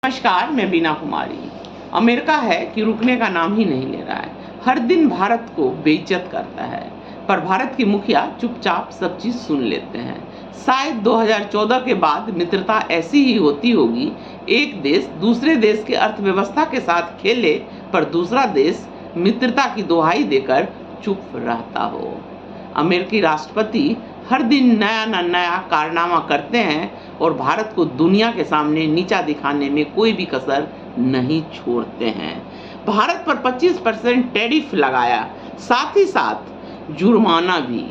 नमस्कार, मैं बीना कुमारी। अमेरिका है कि रुकने का नाम ही नहीं ले रहा है। हर दिन भारत को बेइज्जत करता है, पर भारत की मुखिया चुपचाप सब चीज सुन लेते हैं। शायद 2014 के बाद मित्रता ऐसी ही होती होगी, एक देश दूसरे देश के अर्थव्यवस्था के साथ खेले पर दूसरा देश मित्रता की दुहाई देकर चुप रहता हो। अमेरिकी राष्ट्रपति हर दिन नया न नया कारनामा करते हैं और भारत को दुनिया के सामने नीचा दिखाने में कोई भी कसर नहीं छोड़ते हैं। भारत पर 25% टैरिफ लगाया, साथ ही साथ जुर्माना भी,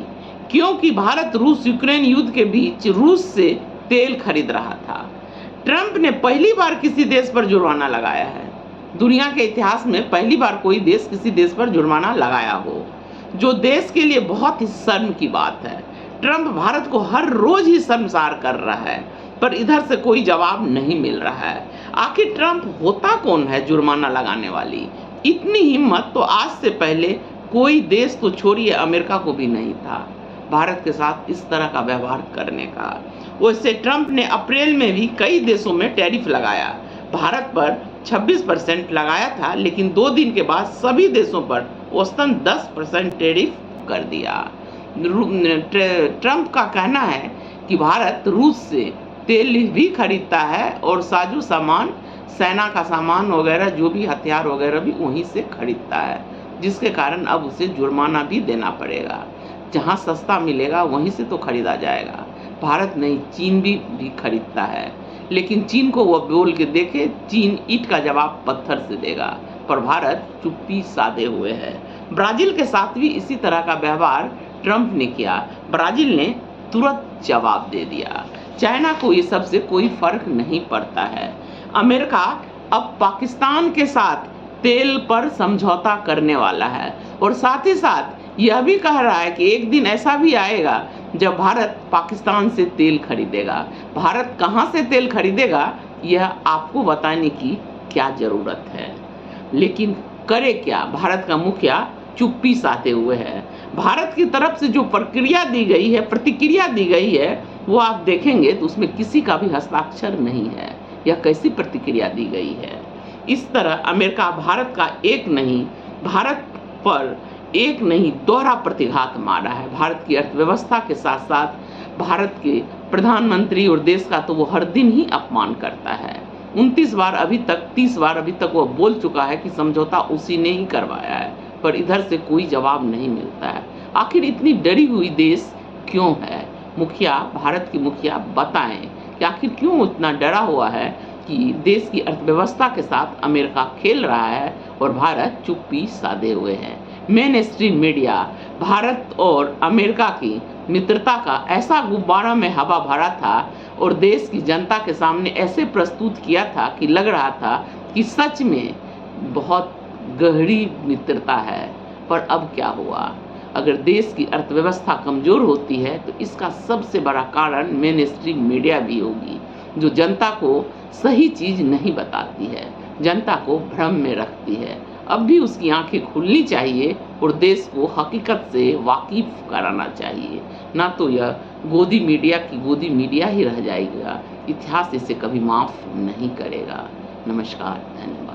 क्योंकि भारत रूस यूक्रेन युद्ध के बीच रूस से तेल खरीद रहा था। ट्रंप ने पहली बार किसी देश पर जुर्माना लगाया है। दुनिया के इतिहास में पहली बार कोई देश किसी देश पर जुर्माना लगाया हो, जो देश के लिए बहुत ही शर्म की बात है। ट्रंप भारत को हर रोज ही शर्मसार कर रहा है, पर इधर से कोई जवाब नहीं मिल रहा है। आखिर ट्रंप होता कौन है जुर्माना लगाने वाली? इतनी हिम्मत तो आज से पहले कोई देश, तो छोड़िए अमेरिका को भी नहीं था भारत के साथ इस तरह का व्यवहार करने का। वैसे ट्रंप ने अप्रैल में भी कई देशों में टैरिफ लगाया। भारत पर 26% लगाया था, लेकिन 2 दिन के बाद सभी देशों पर औसतन 10% टैरिफ कर दिया। ट्रंप का कहना है कि भारत रूस से तेल भी खरीदता है और साजो सामान, सेना का सामान वगैरह, जो भी हथियार वगैरह भी वहीं से खरीदता है, जिसके कारण अब उसे जुर्माना भी देना पड़ेगा। जहां सस्ता मिलेगा वहीं से तो खरीदा जाएगा। भारत नहीं, चीन भी खरीदता है, लेकिन चीन को वह बोल के देखे, चीन ईंट का जवाब पत्थर से देगा, पर भारत चुप्पी साधे हुए है। ब्राजील के साथ भी इसी तरह का व्यवहार ट्रंप ने किया। ब्राजील ने तुरंत जवाब दे दिया। चाइना को ये सबसे कोई फर्क नहीं पड़ता है। अमेरिका अब पाकिस्तान के साथ तेल पर समझौता करने वाला है और साथ ही साथ यह भी कह रहा है कि एक दिन ऐसा भी आएगा जब भारत पाकिस्तान से तेल खरीदेगा। भारत कहां से तेल खरीदेगा यह आपको बताने की क्या जरूरत है, लेकिन करे क्या? भारत का मुखिया चुप्पी साधे हुए है। भारत की तरफ से जो प्रक्रिया दी गई है, प्रतिक्रिया दी गई है, वो आप देखेंगे तो उसमें किसी का भी हस्ताक्षर नहीं है। यह कैसी प्रतिक्रिया दी गई है? इस तरह अमेरिका भारत का भारत पर एक नहीं दोहरा प्रतिघात मारा है। भारत की अर्थव्यवस्था के साथ साथ भारत के प्रधानमंत्री और देश का तो वो हर दिन ही अपमान करता है। 29 बार अभी तक, 30 बार अभी तक वो बोल चुका है कि समझौता उसी ने ही करवाया है, पर इधर से कोई जवाब नहीं मिलता है। आखिर इतनी डरी हुई देश क्यों है? मुखिया, भारत की मुखिया बताएं कि आखिर क्यों इतना डरा हुआ है कि देश की अर्थव्यवस्था के साथ अमेरिका खेल रहा है और भारत चुप्पी साधे हुए है। मेन स्ट्रीम मीडिया भारत और अमेरिका की मित्रता का ऐसा गुब्बारा में हवा भरा था और देश की जनता के सामने ऐसे प्रस्तुत किया था कि लग रहा था कि सच में बहुत गहरी मित्रता है। पर अब क्या हुआ? अगर देश की अर्थव्यवस्था कमजोर होती है तो इसका सबसे बड़ा कारण मेन स्ट्रीम मीडिया भी होगी, जो जनता को सही चीज नहीं बताती है, जनता को भ्रम में रखती है। अब भी उसकी आंखें खुलनी चाहिए और देश को हकीकत से वाकिफ कराना चाहिए, ना तो यह गोदी मीडिया ही रह जाएगा। इतिहास इसे कभी माफ नहीं करेगा। नमस्कार, धन्यवाद।